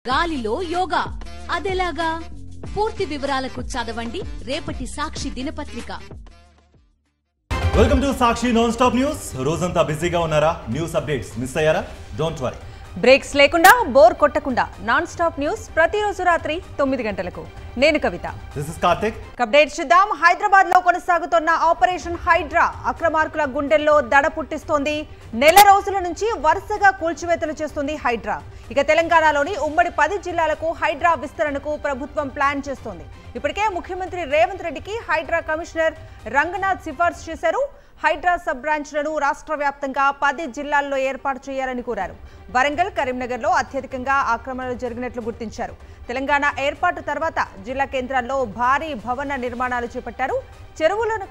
గాలిలో యోగా అదెలాగా? పూర్తి వివరాలకు చదవండి రేపటి సాక్షి దినపత్రిక. Welcome to Sakshi non stop news. రోజంతా బిజీగా ఉన్నారా? న్యూస్ అప్డేట్స్ మిస్ అయ్యారా? డోంట్ వరీ, బ్రేక్స్ లేకుండా బోర్ కొట్టకుండా నాన్ స్టాప్ న్యూస్ ప్రతిరోజు రాత్రి 9 గంటలకు. నేను Kavitha. This is Karthik. Update చూద్దాం. హైదరాబాద్ లో కొనసాగుతున్న ఆపరేషన్ హైడ్రా అక్రమార్కుల గుండెల్లో దడ పుట్టిస్తోంది. నెల రోజుల నుంచి వరుసగా కూల్చివేతలు చేస్తుంది హైడ్రా. ఇక తెలంగాణలోని ఉమ్మడి 10 జిల్లాలకు హైడ్రా విస్తరణకు ప్రభుత్వం ప్లాన్ చేస్తోంది. ఇప్పటికే ముఖ్యమంత్రి రేవంత్ రెడ్డికి హైడ్రా కమిషనర్ రంగనాథ్ సిఫార్సు చేశారు. హైడ్రా సబ్ బ్రాంచ్లను రాష్ట్ర వ్యాప్తంగా 10 జిల్లాల్లో ఏర్పాటు చేయాలని కోరారు. వరంగల్, కరీంనగర్లో అత్యధికంగా ఆక్రమణలు జరిగినట్లు గుర్తించారు. తెలంగాణ ఏర్పాటు తర్వాత జిల్లా కేంద్రాల్లో భారీ భవన నిర్మాణాలు చేపట్టారు. చెరువులను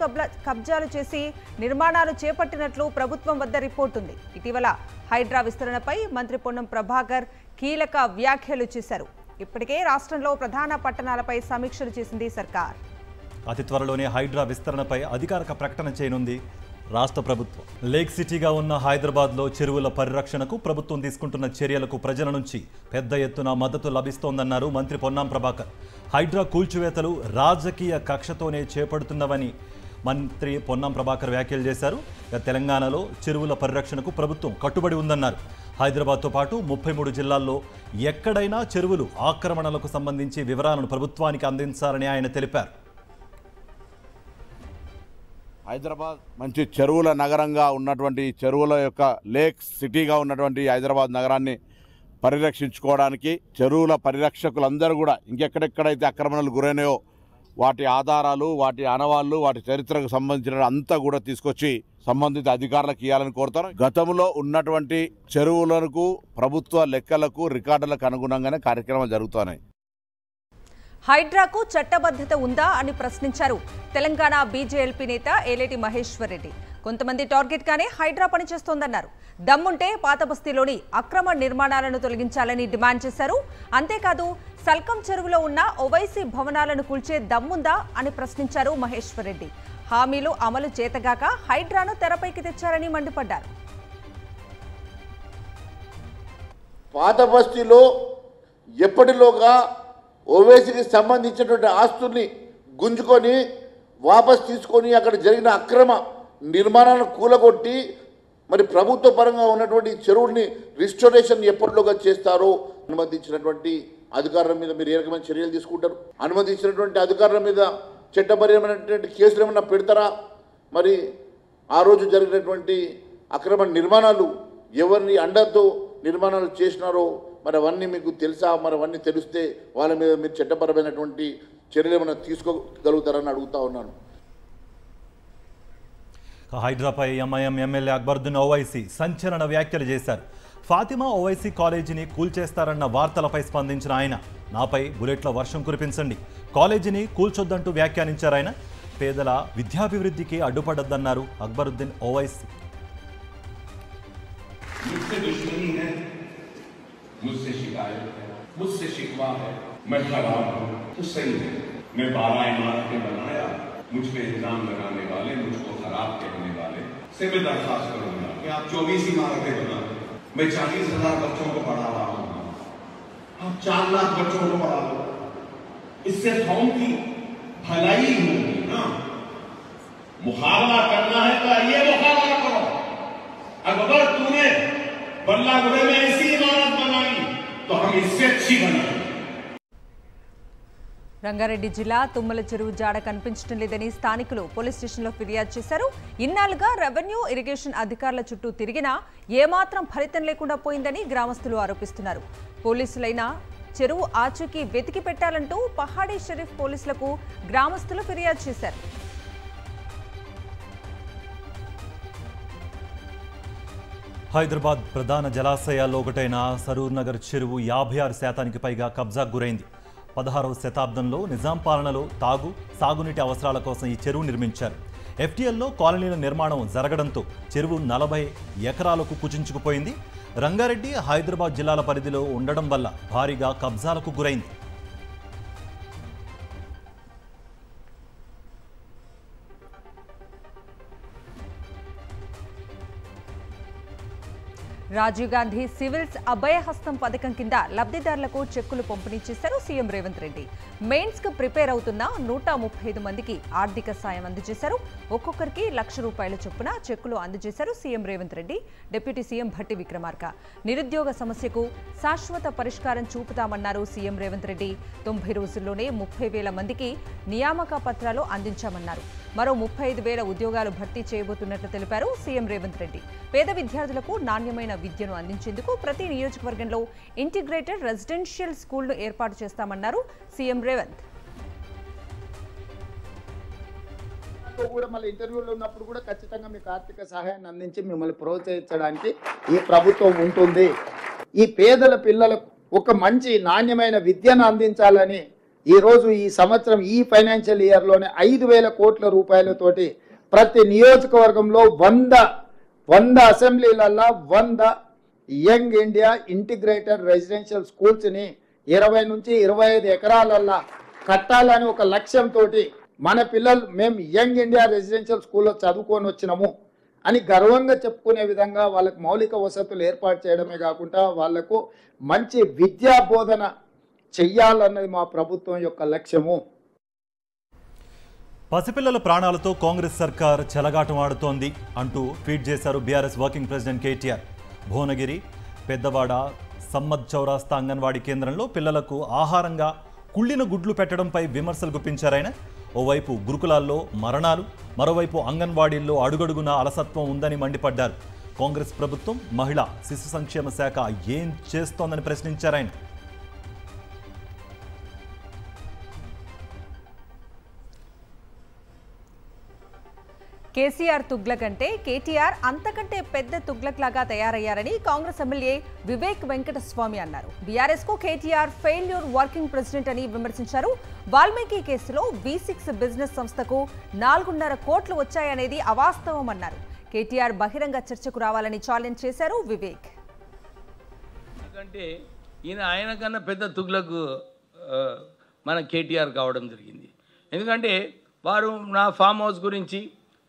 కబ్జాలు చేసి నిర్మాణాలు చేపట్టినట్లు ప్రభుత్వం వద్ద రిపోర్టు ఉంది. ఇటీవల హైడ్రా విస్తరణపై మంత్రి పొన్నం ప్రభాకర్ కీలక వ్యాఖ్యలు చేశారు. ఇప్పటికే రాష్ట్రంలో ప్రధాన పట్టణాలపై సమీక్షలు చేసింది సర్కార్. అతి త్వరలోనే హైడ్రా విస్తరణపై అధికారిక ప్రకటన చేయనుంది రాష్ట్ర ప్రభుత్వం. లేక్ సిటీగా ఉన్న హైదరాబాద్లో చెరువుల పరిరక్షణకు ప్రభుత్వం తీసుకుంటున్న చర్యలకు ప్రజల నుంచి పెద్ద ఎత్తున మద్దతు లభిస్తోందన్నారు మంత్రి పొన్నం ప్రభాకర్. హైడ్రా కూల్చివేతలు రాజకీయ కక్షతోనే చేపడుతున్నవని మంత్రి పొన్నం ప్రభాకర్ వ్యాఖ్యలు చేశారు. తెలంగాణలో చెరువుల పరిరక్షణకు ప్రభుత్వం కట్టుబడి ఉందన్నారు. హైదరాబాద్తో పాటు 33 జిల్లాల్లో ఎక్కడైనా చెరువులు ఆక్రమణలకు సంబంధించి వివరాలను ప్రభుత్వానికి అందించాలని ఆయన తెలిపారు. హైదరాబాద్ మంచి చెరువుల నగరంగా ఉన్నటువంటి చెరువుల యొక్క లేక్ సిటీగా ఉన్నటువంటి హైదరాబాద్ నగరాన్ని పరిరక్షించుకోవడానికి చెరువుల పరిరక్షకులందరూ కూడా ఇంకెక్కడెక్కడైతే ఆక్రమణలు గురైనాయో వాటి ఆధారాలు, వాటి ఆనవాళ్లు, వాటి చరిత్రకు సంబంధించిన అంతా కూడా తీసుకొచ్చి సంబంధిత అధికారులకు ఇవ్వాలని కోరుతారు. గతంలో ఉన్నటువంటి చెరువులకు ప్రభుత్వ లెక్కలకు రికార్డులకు అనుగుణంగానే కార్యక్రమాలు జరుగుతున్నాయి. హైడ్రాకు చట్టబద్ధత ఉందా అని ప్రశ్నించారు తెలంగాణ బీజేఎల్పీ నేత ఏలేటి మహేశ్వర్ రెడ్డి. కొంతమంది టార్గెట్ గానే హైడ్రా పనిచేస్తోందన్నారు. దమ్ముంటే పాత బస్తీలోని అక్రమ నిర్మాణాలను తొలగించాలని డిమాండ్ చేశారు. అంతేకాదు సల్కం చెరువులో ఉన్న ఓవైసీ భవనాలను కూల్చే దమ్ముందా అని ప్రశ్నించారు మహేశ్వర్ రెడ్డి. హామీలు అమలు చేతగాక హైడ్రాను తెరపైకి తెచ్చారని మండిపడ్డారు. పాత బస్తీలో ఎప్పటిలోగా ఓవైసీకి సంబంధించినటువంటి ఆస్తుల్ని గుంజుకొని వాపస్ తీసుకొని అక్కడ జరిగిన అక్రమ నిర్మాణాలను కూలగొట్టి మరి ప్రభుత్వ పరంగా ఉన్నటువంటి చెరువుల్ని రిస్టోరేషన్ ఎప్పటిలోగా చేస్తారో అనుమతించినటువంటి అధికారుల మీద మీరు ఏ రకమైన చర్యలు తీసుకుంటారు? అనుమతించినటువంటి అధికారుల మీద చట్టపరమైనటువంటి కేసులు ఏమైనా పెడతారా? మరి ఆ రోజు జరిగినటువంటి అక్రమ నిర్మాణాలు ఎవరిని అండతో నిర్మాణాలు చేసినారో మరి అవన్నీ మీకు తెలుసా? మరి అవన్నీ తెలిస్తే వాళ్ళ మీద మీరు చట్టపరమైనటువంటి చర్యలు ఏమైనా తీసుకోగలుగుతారని అడుగుతా ఉన్నాను. హైడ్రాపై ఎంఐఎం ఎమ్మెల్యే అక్బరుద్దీన్ ఓవైసీ సంచలన వ్యాఖ్యలు చేశారు. ఫాతిమా ఓవైసీ కాలేజీని కూల్చేస్తారన్న వార్తలపై స్పందించిన ఆయన, నాపై బుల్లెట్ల వర్షం కురిపించండి, కాలేజీని కూల్చొద్దంటూ వ్యాఖ్యానించారు ఆయన. పేదల విద్యాభివృద్ధికి అడ్డుపడొద్దన్నారు అక్బరుద్దీన్ ఓవైసీ. मुझसे शिकायत है, मुझसे शिकवा है, मैं खराब हूँ तो सही है। मैं 12 इमारतें बनाया, मुझ पे इल्जाम लगाने वाले, मुझको खराब कहने वाले से मैं दरखास्त करूंगा कि आप 24 इमारतें बना, मैं 40,000 बच्चों को पढ़ा रहा हूँ, आप 4 लाख बच्चों को पढ़ा लो, इससे कौम की भलाई होगी ना। मुकाबला करना है तो ये मुकाबला करो। अगर तूने बल्लागुड़े में ऐसी इमारत बनाई तो हम इससे अच्छी बनाएंगे. రంగారెడ్డి జిల్లా తుమ్మల చెరువు జాడ కనిపించడం లేదని స్థానికులు పోలీస్ స్టేషన్లో ఫిర్యాదు చేశారు. ఇన్నాళ్లుగా రెవెన్యూ, ఇరిగేషన్ అధికారుల చుట్టూ తిరిగినా ఏమాత్రం ఫలితం లేకుండా పోయిందని గ్రామస్తులు ఆరోపిస్తున్నారు. పోలీసులైనా చెరువు ఆచూకీ వెతికి పెట్టాలంటూ పహాడీ షరీఫ్ పోలీసులకు గ్రామస్తులు ఫిర్యాదు చేశారు. హైదరాబాద్ ప్రధాన జలాశయాల్లో ఒకటైన సరూర్ నగర్ చెరువు 56% పైగా కబ్జాకు గురైంది. 16వ శతాబ్దంలో నిజాం పాలనలో సాగునీటి అవసరాల కోసం ఈ చెరువు నిర్మించారు. ఎఫ్టీఎల్లో కాలనీల నిర్మాణం జరగడంతో చెరువు 40 ఎకరాలకు కుచించుకుపోయింది. రంగారెడ్డి, హైదరాబాద్ జిల్లాల పరిధిలో ఉండడం వల్ల భారీగా కబ్జాలకు గురైంది. రాజీవ్ గాంధీ సివిల్స్ అభయహస్తం పథకం కింద లబ్ధిదారులకు చెక్కులు పంపిణీ చేశారు సీఎం రేవంత్ రెడ్డి. మెయిన్స్ కు ప్రిపేర్ అవుతున్న 135 మందికి ఆర్థిక సాయం అందజేశారు. ఒక్కొక్కరికి ₹1,00,000 చొప్పున చెక్కులు అందజేశారు CM Revanth Reddy. Deputy CM Bhatti Vikramarka నిరుద్యోగ సమస్యకు శాశ్వత పరిష్కారం చూపుతామన్నారు సీఎం రేవంత్ రెడ్డి. 90 రోజుల్లోనే 30,000 మందికి నియామక పత్రాలు అందించామన్నారు. మరో 35,000 ఉద్యోగాలు భర్తీ చేయబోతున్నట్లు తెలిపారు సీఎం రేవంత్ రెడ్డి. పేద విద్యార్థులకు నాణ్యమైన విద్యను అందించేందుకు ప్రతి నియోజకవర్గంలో ఇంటిగ్రేటెడ్ రెసిడెన్షియల్ స్కూల్ను ఏర్పాటు చేస్తామన్నారు సీఎం రేవంత్. కూడా మళ్ళీ ఇంటర్వ్యూలో ఉన్నప్పుడు కూడా ఖచ్చితంగా మీకు ఆర్థిక సహాయాన్ని అందించి మిమ్మల్ని ప్రోత్సహించడానికి ఈ ప్రభుత్వం ఉంటుంది. ఈ పేదల పిల్లలకు ఒక మంచి నాణ్యమైన విద్యను అందించాలని ఈరోజు ఈ సంవత్సరం ఈ ఫైనాన్షియల్ ఇయర్లోనే 5,000 కోట్ల రూపాయలతోటి ప్రతి నియోజకవర్గంలో 100 అసెంబ్లీలలో 100 యంగ్ ఇండియా ఇంటిగ్రేటెడ్ రెసిడెన్షియల్ స్కూల్స్ని 20 నుంచి 25 ఎకరాలల్లో కట్టాలని ఒక లక్ష్యంతో మన పిల్లలు మేము యంగ్ ఇండియా రెసిడెన్షియల్ స్కూల్లో చదువుకొని వచ్చినాము అని గర్వంగా చెప్పుకునే విధంగా వాళ్ళకు మౌలిక వసతులు ఏర్పాటు చేయడమే కాకుండా వాళ్లకు మంచి విద్యా బోధన చెయ్యాలన్నది మా ప్రభుత్వం యొక్క లక్ష్యము. పసిపిల్లల ప్రాణాలతో కాంగ్రెస్ సర్కార్ చెలగాటం ఆడుతోంది అంటూ ట్వీట్ చేశారు BRS working president KTR. Bhuvanagiri, Peddavada, Sammad చౌరాస్తా అంగన్వాడీ కేంద్రంలో పిల్లలకు ఆహారంగా కుళ్ళిన గుడ్లు పెట్టడంపై విమర్శలు గుప్పించారాయన. ఓవైపు గురుకులాల్లో మరణాలు, మరోవైపు అంగన్వాడీల్లో అడుగడుగున అలసత్వం ఉందని మండిపడ్డారు. కాంగ్రెస్ ప్రభుత్వం మహిళా శిశు సంక్షేమ శాఖ ఏం చేస్తోందని ప్రశ్నించారాయన. కేసీఆర్ తుగ్లక్ అంటే కేటీఆర్ అంతకంటే పెద్ద తుగ్లక్ లాగా తయారయ్యారని కాంగ్రెస్ ఎమ్మెల్యే వివేక్ వెంకటస్వామి అన్నారు. బీఆర్ఎస్ కు కేటీఆర్ ఫెయిల్యూర్ వర్కింగ్ ప్రెసిడెంట్ అని విమర్శించారు. వాల్మీకి కేసులో V6 బిజినెస్ సంస్థకు 4.5 కోట్లు వచ్చాయనేది అవాస్తవం అన్నారు. కేటీఆర్ బహిరంగ చర్చకు రావాలని ఛాలెంజ్ చేశారు వివేక్. ఎందుకంటే ఆయన కన్నా పెద్ద తుగ్లకు మన కేటీఆర్ కావడం జరిగింది. ఎందుకంటే వారు నా ఫామ్ హౌస్ గురించి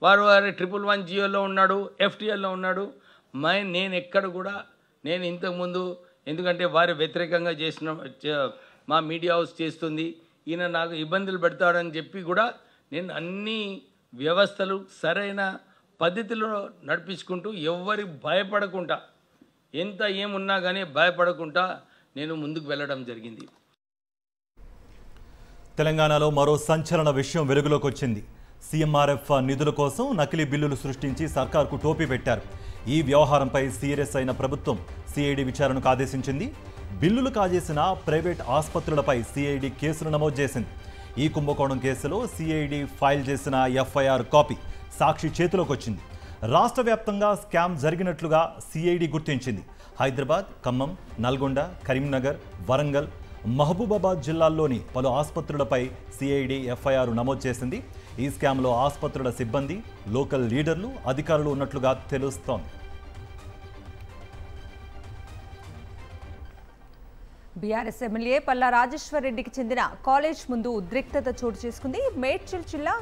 వారు 111 జియోలో ఉన్నాడు, FTLలో ఉన్నాడు. నేను ఎక్కడ కూడా నేను ఇంతకుముందు ఎందుకంటే వారు వ్యతిరేకంగా చేసిన మా మీడియా హౌస్ చేస్తుంది, ఈయన నాకు ఇబ్బందులు పెడతాడని చెప్పి కూడా నేను అన్ని వ్యవస్థలు సరైన పద్ధతిలో నడిపించుకుంటూ ఎవ్వరి భయపడకుండా ఎంత ఏమున్నా కానీ భయపడకుండా నేను ముందుకు వెళ్ళడం జరిగింది. తెలంగాణలో మరో సంచలన విషయం వెలుగులోకి వచ్చింది. సీఎంఆర్ఎఫ్ నిధుల కోసం నకిలీ బిల్లులు సృష్టించి సర్కార్కు టోపీ పెట్టారు. ఈ వ్యవహారంపై సీరియస్ అయిన ప్రభుత్వం సిఐడి విచారణకు ఆదేశించింది. బిల్లులు కాజేసిన ప్రైవేట్ ఆసుపత్రులపై సిఐడి కేసులు నమోదు చేసింది. ఈ కుంభకోణం కేసులో సిఐడి ఫైల్ చేసిన FIR కాపీ సాక్షి చేతిలోకి వచ్చింది. రాష్ట్ర వ్యాప్తంగా స్కామ్ జరిగినట్లుగా సిఐడి గుర్తించింది. హైదరాబాద్, ఖమ్మం, నల్గొండ, కరీంనగర్, వరంగల్, మహబూబాబాద్ జిల్లాల్లోని పలు ఆసుపత్రులపై సిఐడి FIR నమోదు చేసింది. ఈ స్కామ్లో ఆసుపత్రుల సిబ్బంది, లోకల్ లీడర్లు, అధికారులు ఉన్నట్లుగా తెలుస్తోంది. బీఆర్ఎస్ ఎమ్మెల్యే పల్లా రాజేశ్వర్ రెడ్డికి చెందిన కాలేజ్ ముందు ఉద్రిక్తత చోటు చేసుకుంది. మేడ్చల్ జిల్లా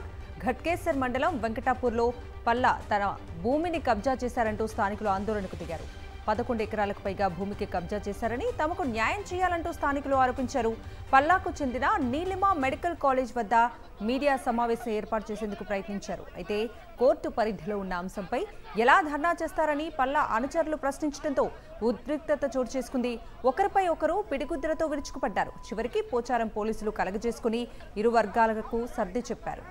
ఘట్కేసర్ మండలం వెంకటాపూర్లో పల్లా తన భూమిని కబ్జా చేశారంటూ స్థానికులు ఆందోళనకు దిగారు. 11 ఎకరాలకు పైగా భూమికి కబ్జా చేశారని, తమకు న్యాయం చేయాలంటూ స్థానికులు ఆరోపించారు. పల్లాకు చెందిన నీలిమా మెడికల్ కాలేజ్ వద్ద మీడియా సమావేశం ఏర్పాటు చేసేందుకు ప్రయత్నించారు. అయితే కోర్టు పరిధిలో ఉన్న అంశంపై ఎలా ధర్నా చేస్తారని పల్లా అనుచరులు ప్రశ్నించడంతో ఉద్రిక్తత చోటు చేసుకుంది. ఒకరిపై ఒకరు పిడిగుద్దులతో విరుచుకుపడ్డారు. చివరికి పోచారం పోలీసులు కలగజేసుకుని ఇరు వర్గాలకు సర్ది చెప్పారు.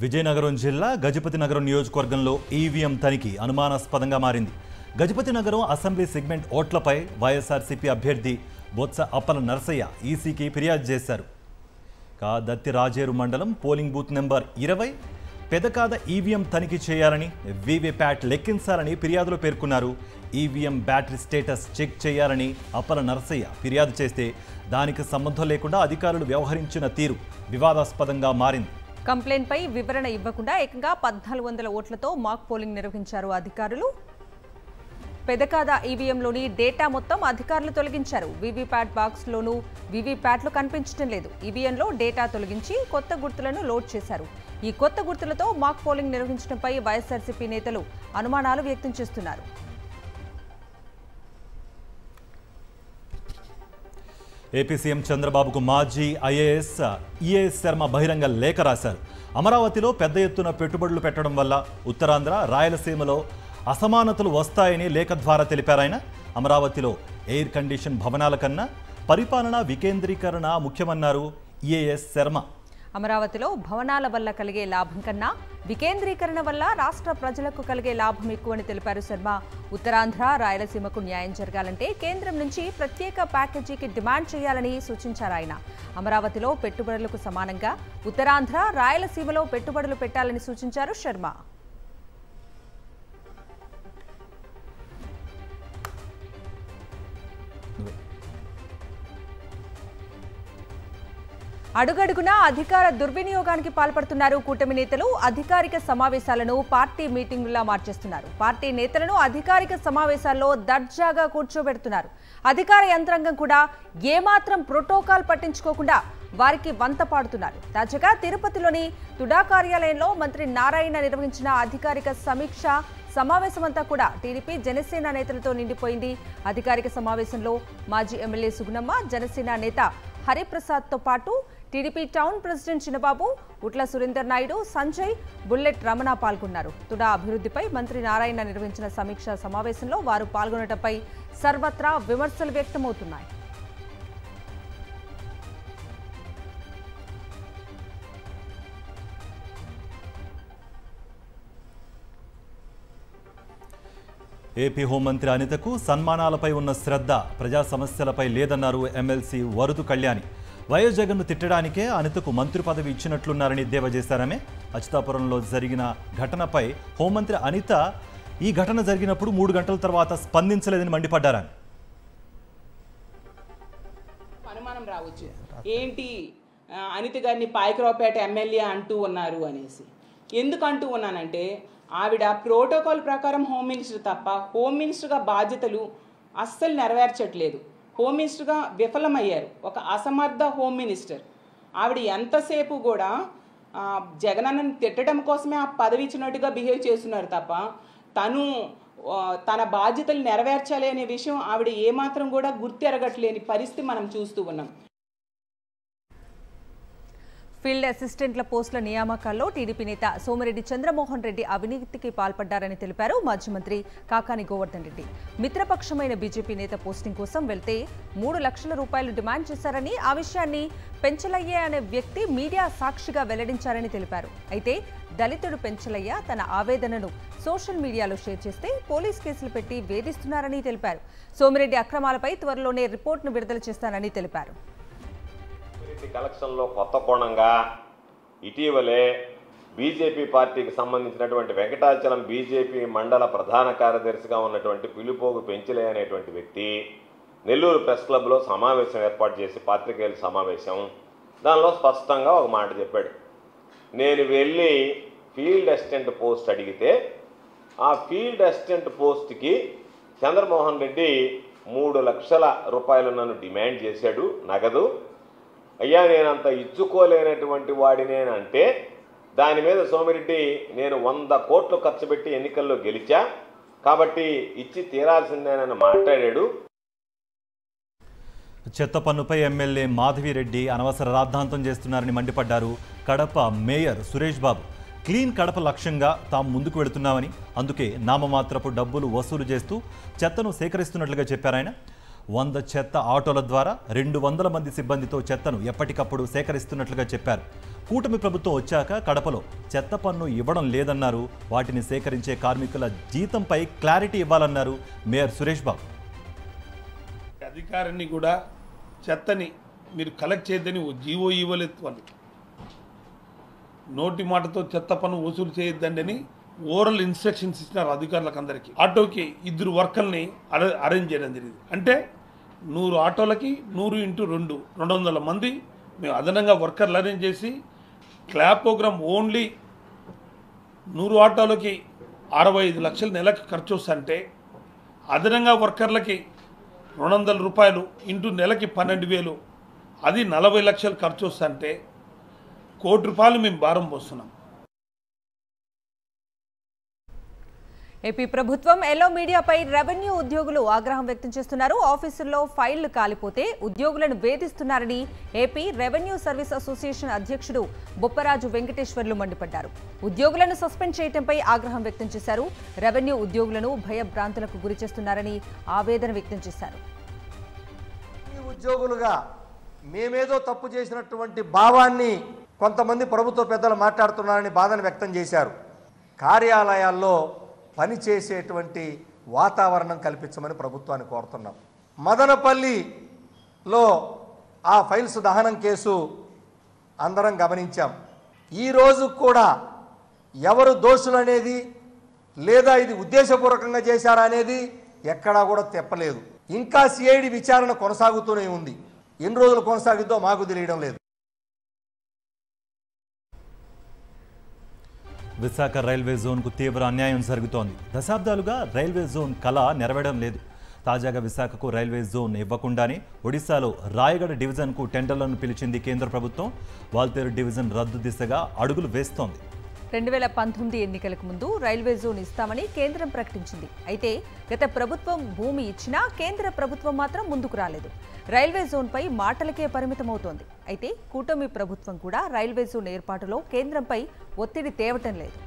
విజయనగరం జిల్లా గజపతి నగరం నియోజకవర్గంలో ఈవీఎం తనిఖీ అనుమానాస్పదంగా మారింది. గజపతి నగరం అసెంబ్లీ సెగ్మెంట్ ఓట్లపై వైఎస్ఆర్సీపీ అభ్యర్థి బొత్స అప్పల నరసయ్య ఈసీకి ఫిర్యాదు చేశారు. దత్తి రాజేరు మండలం పోలింగ్ బూత్ నెంబర్ 20 పెదకాద ఈవీఎం తనిఖీ చేయాలని, వీవీప్యాట్ లెక్కించాలని ఫిర్యాదులో పేర్కొన్నారు. ఈవీఎం బ్యాటరీ స్టేటస్ చెక్ చేయాలని అప్పల నరసయ్య ఫిర్యాదు చేస్తే దానికి సంబంధం లేకుండా అధికారులు వ్యవహరించిన తీరు వివాదాస్పదంగా మారింది. కంప్లైంట్ పై వివరణ ఇవ్వకుండా ఏకంగా 1400 ఓట్లతో మాక్ పోలింగ్ నిర్వహించారు అధికారులు. పెదకాద ఈవీఎంలోని డేటా మొత్తం అధికారులు తొలగించారు. వీవీప్యాట్ బాక్స్లోనూ వీవీప్యాట్లు కనిపించడం లేదు. ఈవీఎంలో డేటా తొలగించి కొత్త గుర్తులను లోడ్ చేశారు. ఈ కొత్త గుర్తులతో మాక్ పోలింగ్ నిర్వహించడంపై వైఎస్ఆర్సీపీ నేతలు అనుమానాలు వ్యక్తం చేస్తున్నారు. ఏపీ సీఎం చంద్రబాబుకు మాజీ ఐఏఎస్ ఈఏఎస్ శర్మ బహిరంగ లేఖ రాశారు. అమరావతిలో పెద్ద ఎత్తున పెట్టుబడులు పెట్టడం వల్ల ఉత్తరాంధ్ర, రాయలసీమలో అసమానతలు వస్తాయని లేఖ ద్వారా తెలిపారాయన. అమరావతిలో ఎయిర్ కండిషన్ భవనాల కన్నా పరిపాలన వికేంద్రీకరణ ముఖ్యమన్నారు ఈఏఎస్ శర్మ. అమరావతిలో భవనాల వల్ల కలిగే లాభం కన్నా వికేంద్రీకరణ వల్ల రాష్ట్ర ప్రజలకు కలిగే లాభం ఎక్కువని తెలిపారు శర్మ. ఉత్తరాంధ్ర, రాయలసీమకు న్యాయం జరగాలంటే కేంద్రం నుంచి ప్రత్యేక ప్యాకేజీకి డిమాండ్ చేయాలని సూచించారు ఆయన. అమరావతిలో పెట్టుబడులకు సమానంగా ఉత్తరాంధ్ర, రాయలసీమలో పెట్టుబడులు పెట్టాలని సూచించారు శర్మ. అడుగడుగునా అధికార దుర్వినియోగానికి పాల్పడుతున్నారు కూటమి నేతలు. అధికారిక సమావేశాలను పార్టీ మీటింగులా మార్చేస్తున్నారు. పార్టీ నేతలను అధికారిక సమావేశాల్లో దర్జాగా కూర్చోబెడుతున్నారు. అధికార యంత్రాంగం కూడా ఏమాత్రం ప్రోటోకాల్ పట్టించుకోకుండా వారికి వంత పాడుతున్నారు. తాజాగా తిరుపతిలోని తుడా కార్యాలయంలో మంత్రి నారాయణ నిర్వహించిన అధికారిక సమీక్ష సమావేశమంతా కూడా టీడీపీ, జనసేన నేతలతో నిండిపోయింది. అధికారిక సమావేశంలో మాజీ ఎమ్మెల్యే సుగుణమ్మ, జనసేన నేత హరిప్రసాద్తో పాటు టీడీపీ టౌన్ ప్రెసిడెంట్ చిన్నబాబు, ఉట్ల సురేందర్ నాయుడు, సంజయ్, బుల్లెట్ రమణ పాల్గొన్నారు. తుడా అభివృద్ధిపై మంత్రి నారాయణ నిర్వహించిన సమీక్షా సమావేశంలో వారు పాల్గొనడంపై సర్వత్రా విమర్శలు వ్యక్తమవుతున్నాయి. ఏపీ హోంమంత్రి అనితకు సన్మానాలపై ఉన్న శ్రద్ధ ప్రజా సమస్యలపై లేదన్నారు ఎమ్మెల్సీ వరుదు కళ్యాణి. వైఎస్ జగన్ను తిట్టడానికే అనితకు మంత్రి పదవి ఇచ్చినట్లున్నారని ఎద్దేవా చేశారామె. అచ్యుతాపురంలో జరిగిన ఘటనపై హోంమంత్రి అనిత ఈ ఘటన జరిగినప్పుడు 3 గంటల తర్వాత స్పందించలేదని మండిపడ్డారు. అనుమానం రావచ్చు, ఏంటి అనిత గారిని పాయకరావుపేట ఎమ్మెల్యే అంటూ ఉన్నారు అనేసి. ఎందుకు అంటూ ఉన్నానంటే ఆవిడ ప్రోటోకాల్ ప్రకారం హోమ్ మినిస్టర్ తప్ప హోమ్ మినిస్టర్గా బాధ్యతలు అస్సలు నెరవేర్చట్లేదు. హోమ్ మినిస్టర్గా విఫలమయ్యారు. ఒక అసమర్థ హోమ్ మినిస్టర్. ఆవిడ ఎంతసేపు కూడా జగనన్నని తిట్టడం కోసమే ఆ పదవి ఇచ్చినట్టుగా బిహేవ్ చేస్తున్నారు తప్ప తన బాధ్యతలు నెరవేర్చాలి అనే విషయం ఆవిడ ఏమాత్రం కూడా గుర్తెరగట్లేని పరిస్థితి మనం చూస్తూ ఉన్నాం. ఫీల్డ్ అసిస్టెంట్ల పోస్టుల నియామకాల్లో టీడీపీ నేత సోమిరెడ్డి చంద్రమోహన్ రెడ్డి అవినీతికి పాల్పడ్డారని తెలిపారు మాజీ మంత్రి కాకాని గోవర్ధన్ రెడ్డి. మిత్రపక్షమైన బీజేపీ నేత పోస్టింగ్ కోసం వెళ్తే 3 లక్షల రూపాయలు డిమాండ్ చేశారని, ఆ విషయాన్ని పెంచలయ్య అనే వ్యక్తి మీడియా సాక్షిగా వెల్లడించారని తెలిపారు. అయితే దళితుడు పెంచలయ్య తన ఆవేదనను సోషల్ మీడియాలో షేర్ చేస్తే పోలీస్ కేసులు పెట్టి వేధిస్తున్నారని తెలిపారు. సోమిరెడ్డి అక్రమాలపై త్వరలోనే రిపోర్టును విడుదల చేస్తానని తెలిపారు. కలెక్షన్లో కొత్త కోణంగా ఇటీవలే బీజేపీ పార్టీకి సంబంధించినటువంటి వెంకటాచలం బీజేపీ మండల ప్రధాన కార్యదర్శిగా ఉన్నటువంటి పిలుపోగు పెంచలే అనేటువంటి వ్యక్తి నెల్లూరు ప్రెస్ క్లబ్లో సమావేశం ఏర్పాటు చేసి పాత్రికేయుల సమావేశం, దానిలో స్పష్టంగా ఒక మాట చెప్పాడు. నేను వెళ్ళి ఫీల్డ్ అసిస్టెంట్ పోస్ట్ అడిగితే ఆ ఫీల్డ్ అసిస్టెంట్ పోస్ట్కి చంద్రమోహన్ రెడ్డి 3 లక్షల రూపాయలు నన్ను డిమాండ్ చేశాడు నగదు. అయ్యా నేనంత ఇచ్చుకోలేనటువంటి వాడినేనంటే దాని మీద సోమిరెడ్డి నేను 100 కోట్లు ఖర్చు పెట్టి ఎన్నికల్లో గెలిచా కాబట్టి ఇచ్చి తీరాల్సిందేనని మాట్లాడాడు. చెత్త పన్నుపై ఎమ్మెల్యే మాధవిరెడ్డి అనవసర రాద్ధాంతం చేస్తున్నారని మండిపడ్డారు కడప మేయర్ సురేష్ బాబు. క్లీన్ కడప లక్ష్యంగా తాము ముందుకు వెళుతున్నామని, అందుకే నామమాత్రపు డబ్బులు వసూలు చేస్తూ చెత్తను సేకరిస్తున్నట్లుగా చెప్పారాయన. 100 చెత్త ఆటోల ద్వారా 200 మంది సిబ్బందితో చెత్తను ఎప్పటికప్పుడు సేకరిస్తున్నట్లుగా చెప్పారు. కూటమి ప్రభుత్వం వచ్చాక కడపలో చెత్త పన్ను ఇవ్వడం లేదన్నారు. వాటిని సేకరించే కార్మికుల జీతంపై క్లారిటీ ఇవ్వాలన్నారు మేయర్ సురేష్ బాబు. అధికారాన్ని కూడా చెత్తని మీరు కలెక్ట్ చేయొద్దని జీవో ఇవ్వలేదు. వాళ్ళు నోటి మాటతో చెత్త పన్ను వసూలు చేయొద్దండి అని ఓరల్ ఇన్స్ట్రక్షన్స్ ఇచ్చినారు అధికారులకు అందరికీ. ఆటోకి 2 వర్కర్ని అరేంజ్ చేయడం జరిగింది. అంటే 100 ఆటోలకి 100 × 200 మంది మేము అదనంగా వర్కర్లు అరేంజ్ చేసి క్లాబ్ ప్రోగ్రామ్ ఓన్లీ 100 ఆటోలకి 65 లక్షల నెలకు ఖర్చు వస్తుంటే అదనంగా వర్కర్లకి 200 రూపాయలు ఇంటూ నెలకి 12,000, అది 40 లక్షలు ఖర్చు వస్తుంటే ₹1 కోటి మేము భారం పోస్తున్నాం. ఏపీ ప్రభుత్వం ఎల్లో మీడియాపై రెవెన్యూ ఉద్యోగులు ఆగ్రహం వ్యక్తం చేస్తున్నారు. ఆఫీసుల్లో ఫైళ్లు కాలిపోతే ఉద్యోగులను వేధిస్తున్నారని ఏపీ రెవెన్యూ సర్వీస్ అసోసియేషన్ అధ్యక్షుడు బొప్పరాజు వెంకటేశ్వర్లు మండిపడ్డారు. ఉద్యోగులను సస్పెండ్ చేయడంపై ఆగ్రహం వ్యక్తం చేశారు. రెవెన్యూ ఉద్యోగులను భయభ్రాంతులకు గురి చేస్తున్నారని ఆవేదన వ్యక్తం చేశారు. ఉద్యోగులుగా మేమేదో తప్పు చేసినటువంటి భావాన్ని కొంతమంది ప్రభుత్వ పెద్దలు మాట్లాడుతున్నారని బాధను వ్యక్తం చేశారు. కార్యాలయాల్లో పనిచేసేటువంటి వాతావరణం కల్పించమని ప్రభుత్వాన్ని కోరుతున్నాం. మదనపల్లిలో ఆ ఫైల్స్ దహనం కేసు అందరం గమనించాం. ఈరోజు కూడా ఎవరు దోషులు అనేది లేదా ఇది ఉద్దేశపూర్వకంగా చేశారా అనేది ఎక్కడా కూడా తెప్పలేదు. ఇంకా సిఐడి విచారణ కొనసాగుతూనే ఉంది. ఎన్ని రోజులు కొనసాగిద్దో మాకు తెలియడం లేదు. విశాఖ రైల్వే జోన్కు తీవ్ర అన్యాయం జరుగుతోంది. దశాబ్దాలుగా రైల్వే జోన్ కళ నెరవేరడం లేదు. తాజాగా విశాఖకు రైల్వే జోన్ ఇవ్వకుండానే ఒడిశాలో రాయగడ డివిజన్కు టెండర్లను పిలిచింది కేంద్ర ప్రభుత్వం. వాల్తేరు డివిజన్ రద్దు దిశగా అడుగులు వేస్తోంది. 2019 ఎన్నికలకు ముందు రైల్వే జోన్ ఇస్తామని కేంద్రం ప్రకటించింది. అయితే గత ప్రభుత్వం భూమి ఇచ్చినా కేంద్ర ప్రభుత్వం మాత్రం ముందుకు రాలేదు. రైల్వే జోన్పై మాటలకే పరిమితమవుతోంది. అయితే కూటమి ప్రభుత్వం కూడా రైల్వే జోన్ ఏర్పాటులో కేంద్రంపై ఒత్తిడి తేవటం లేదు.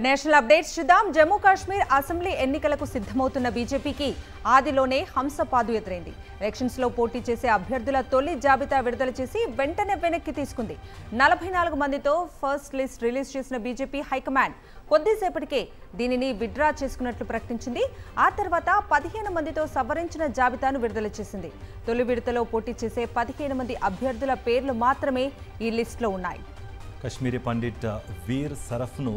నేషనల్ అప్డేట్స్ చూద్దాం. జమ్మూ కాశ్మీర్ అసెంబ్లీ ఎన్నికలకు సిద్ధమవుతున్న బీజేపీకి ఆదిలోనే హంసపాదు ఎదురైంది. ఎలక్షన్స్ లో పోటీ చేసే అభ్యర్థుల తొలి జాబితా విడుదల చేసి వెంటనే వెనక్కి తీసుకుంది. 44 మందితో ఫస్ట్ లిస్ట్ రిలీజ్ చేసిన బీజేపీ హైకమాండ్ కొద్దిసేపటికే దీనిని విత్డ్రా చేసుకున్నట్లు ప్రకటించింది. ఆ తర్వాత 15 మందితో సవరించిన జాబితాను విడుదల చేసింది. తొలి విడతలో పోటీ చేసే 15 మంది అభ్యర్థుల పేర్లు మాత్రమే ఈ లిస్టులో ఉన్నాయి. కశ్మీరీ పండిట్ వీర్ సరఫ్ను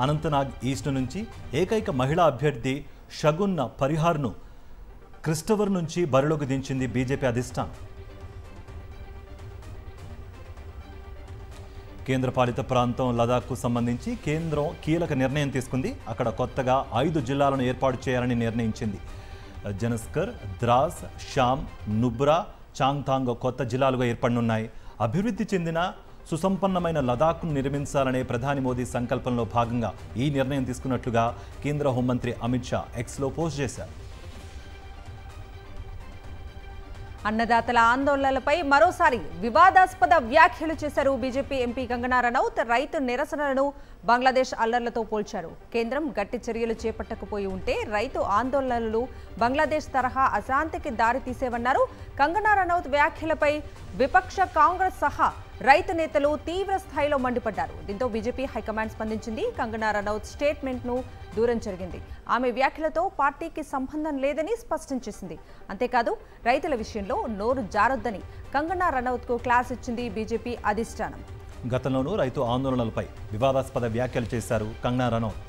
అనంతనాగ్ ఈస్ట్ నుంచి, ఏకైక మహిళా అభ్యర్థి షగున్ పరిహార్ను క్రిస్టవర్ నుంచి బరిలోకి దించింది బీజేపీ అధిష్టానం. కేంద్రపాలిత ప్రాంతం లదాఖ్కు సంబంధించి కేంద్రం కీలక నిర్ణయం తీసుకుంది. అక్కడ కొత్తగా 5 జిల్లాలను ఏర్పాటు చేయాలని నిర్ణయించింది. జనస్కర్, ద్రాస్, షామ్, నుబ్రా, చాంగ్థాంగ్ కొత్త జిల్లాలుగా ఏర్పడనున్నాయి. అభివృద్ధి చెందిన సుసంపన్నమైన లదాఖ్ను నిర్మించాలనే ప్రధాని మోదీ సంకల్పంలో భాగంగా ఈ నిర్ణయం తీసుకున్నట్లుగా కేంద్ర హోంమంత్రి అమిత్ షా ఎక్స్లో పోస్ట్ చేశారు. అన్నదాతల ఆందోళనలపై మరోసారి వివాదాస్పద వ్యాఖ్యలు చేశారు బీజేపీ ఎంపీ కంగనా రనౌత్. రైతు నిరసనలను బంగ్లాదేశ్ అల్లర్లతో పోల్చారు. కేంద్రం గట్టి చర్యలు చేపట్టకపోయి ఉంటే రైతు ఆందోళనలు బంగ్లాదేశ్ తరహా అశాంతికి దారి తీసేవన్నారు. కంగనా రనౌత్ వ్యాఖ్యలపై విపక్ష కాంగ్రెస్ సహా రైతు నేతలు తీవ్ర స్థాయిలో మండిపడ్డారు. దీంతో బీజేపీ హైకమాండ్ స్పందించింది. కంగనా రనౌత్ స్టేట్మెంట్ను దూరం జరిగింది. ఆమె వ్యాఖ్యలతో పార్టీకి సంబంధం లేదని స్పష్టం చేసింది. అంతేకాదు రైతుల విషయంలో నోరు జారొద్దని కంగనా రనౌత్కు క్లాస్ ఇచ్చింది బీజేపీ అధిష్టానం. గతంలోనూ రైతు ఆందోళనలపై వివాదాస్పద వ్యాఖ్యలు చేశారు కంగనా రనౌత్.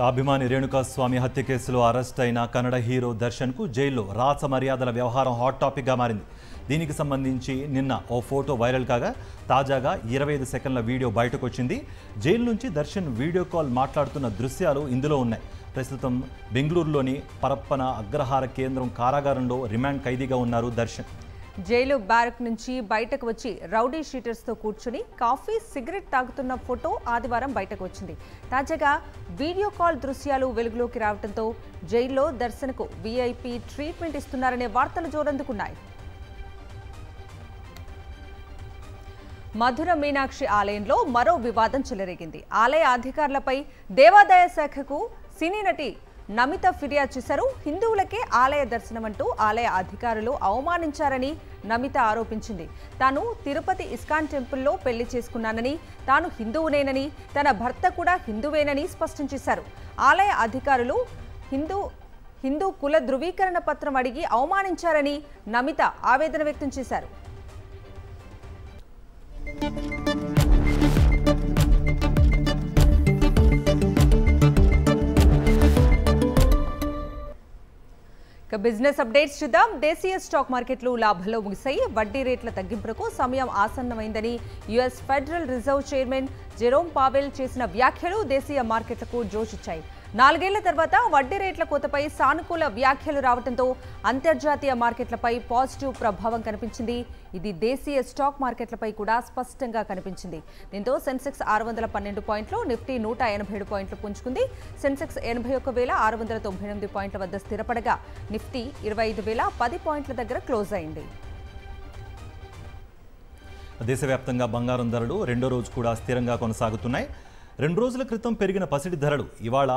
అభిమాని రేణుకాస్వామి హత్య కేసులో అరెస్ట్ అయిన కన్నడ హీరో దర్శన్కు జైల్లో రాచ మర్యాదల వ్యవహారం హాట్ టాపిక్గా మారింది. దీనికి సంబంధించి నిన్న ఓ ఫోటో వైరల్ కాగా తాజాగా 25 సెకండ్ల వీడియో బయటకు వచ్చింది. జైలు నుంచి దర్శన్ వీడియో కాల్ మాట్లాడుతున్న దృశ్యాలు ఇందులో ఉన్నాయి. ప్రస్తుతం బెంగళూరులోని పరప్పన అగ్రహార కేంద్రం కారాగారంలో రిమాండ్ ఖైదీగా ఉన్నారు దర్శన్. జైలు బ్యారక్ నుంచి బయటకు వచ్చి రౌడీ షీటర్స్తో కూర్చుని కాఫీ, సిగరెట్ తాగుతున్న ఫోటో ఆదివారం బయటకు వచ్చింది. తాజాగా వీడియో కాల్ దృశ్యాలు వెలుగులోకి రావడంతో జైల్లో దర్శన్కు వీఐపీ ట్రీట్మెంట్ ఇస్తున్నారనే వార్తలు జోరందుకున్నాయి. మధుర మీనాక్షి ఆలయంలో మరో వివాదం చెలరేగింది. ఆలయ అధికారులపై దేవాదాయ శాఖకు సినీ నటి నమిత ఫిర్యాదు చేశారు. హిందువులకే ఆలయ దర్శనం అంటూ ఆలయ అధికారులు అవమానించారని నమిత ఆరోపించింది. తాను తిరుపతి ఇస్కాన్ టెంపుల్లో పెళ్లి చేసుకున్నానని, తాను హిందువునేనని, తన భర్త కూడా హిందువేనని స్పష్టం చేశారు. ఆలయ అధికారులు హిందూ కుల ధృవీకరణ పత్రం అడిగి అవమానించారని నమిత ఆవేదన వ్యక్తం చేశారు. ఇక బిజినెస్ అప్డేట్స్ చూద్దాం. దేశీయ స్టాక్ మార్కెట్లు లాభంలో ముగిశాయి. వడ్డీ రేట్ల తగ్గింపులకు సమయం ఆసన్నమైందని US federal reserve chairman Jerome Powell చేసిన వ్యాఖ్యలు దేశీయ మార్కెట్లకు జోషిచ్చాయి. 4 ఏళ్ల తర్వాత వడ్డీ రేట్ల కోతపై సానుకూల వ్యాఖ్యలు రావడంతో అంతర్జాతీయ మార్కెట్లపై పాజిటివ్ ప్రభావం కనిపించింది. ఇది దేశీయ స్టాక్ మార్కెట్లపై కూడా స్పష్టంగా కనిపించింది. దీంతో సెన్సెక్స్ 612 పాయింట్లు, నిఫ్టీ 187 పాయింట్లు పుంజుకుంది. సెన్సెక్స్ 81,698 పాయింట్ల వద్ద స్థిరపడగా నిఫ్టీ 25,010 పాయింట్ల దగ్గర క్లోజ్ అయింది. దేశవ్యాప్తంగా బంగారం ధరలు రెండో రోజు కూడా స్థిరంగా కొనసాగుతున్నాయి. 2 రోజుల క్రితం పెరిగిన పసిడి ధరలు ఇవాళ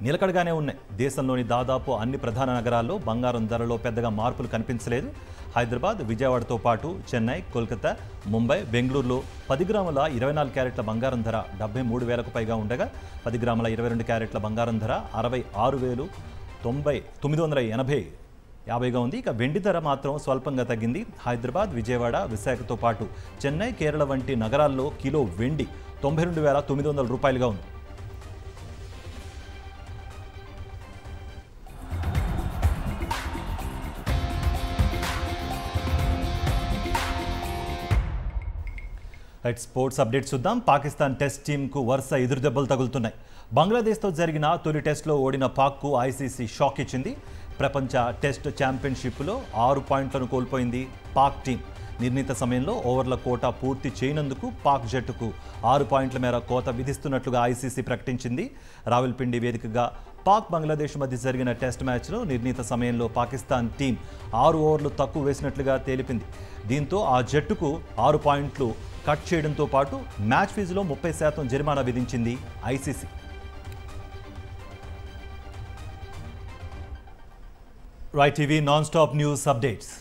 నిలకడగానే ఉన్నాయి. దేశంలోని దాదాపు అన్ని ప్రధాన నగరాల్లో బంగారం ధరలో పెద్దగా మార్పులు కనిపించలేదు. హైదరాబాద్, విజయవాడతో పాటు చెన్నై, కోల్కతా, ముంబై, బెంగళూరులో 10 గ్రాముల 24 క్యారెట్ల బంగారం ధర 73,000కు పైగా ఉండగా 10 గ్రాముల 22 క్యారెట్ల బంగారం ధర 66,980గా ఉంది. ఇక వెండి ధర మాత్రం స్వల్పంగా తగ్గింది. హైదరాబాద్, విజయవాడ, విశాఖతో పాటు చెన్నై, కేరళ వంటి నగరాల్లో కిలో వెండి 92,900 రూపాయలుగా ఉంది. స్పోర్ట్స్ అప్డేట్స్ చూద్దాం. పాకిస్తాన్ టెస్ట్ టీంకు వరుస ఎదురుదెబ్బలు తగులుతున్నాయి. బంగ్లాదేశ్తో జరిగిన తొలి టెస్ట్లో ఓడిన పాక్కు ఐసీసీ షాక్ ఇచ్చింది. ప్రపంచ టెస్ట్ ఛాంపియన్షిప్లో 6 పాయింట్లను కోల్పోయింది పాక్ టీం. నిర్ణీత సమయంలో ఓవర్ల కోట పూర్తి చేయనందుకు పాక్ జట్టుకు 6 పాయింట్ల మేర కోత విధిస్తున్నట్లుగా ఐసీసీ ప్రకటించింది. రావల్పిండి వేదికగా పాక్ బంగ్లాదేశ్ మధ్య జరిగిన టెస్ట్ మ్యాచ్లో నిర్ణీత సమయంలో పాకిస్తాన్ టీం 6 ఓవర్లు తక్కువ వేసినట్లుగా తేలిపింది. దీంతో ఆ జట్టుకు 6 పాయింట్లు కట్ చేయడంతో పాటు మ్యాచ్ ఫీజులో 30% జరిమానా విధించింది ICC. Right TV non stop news updates.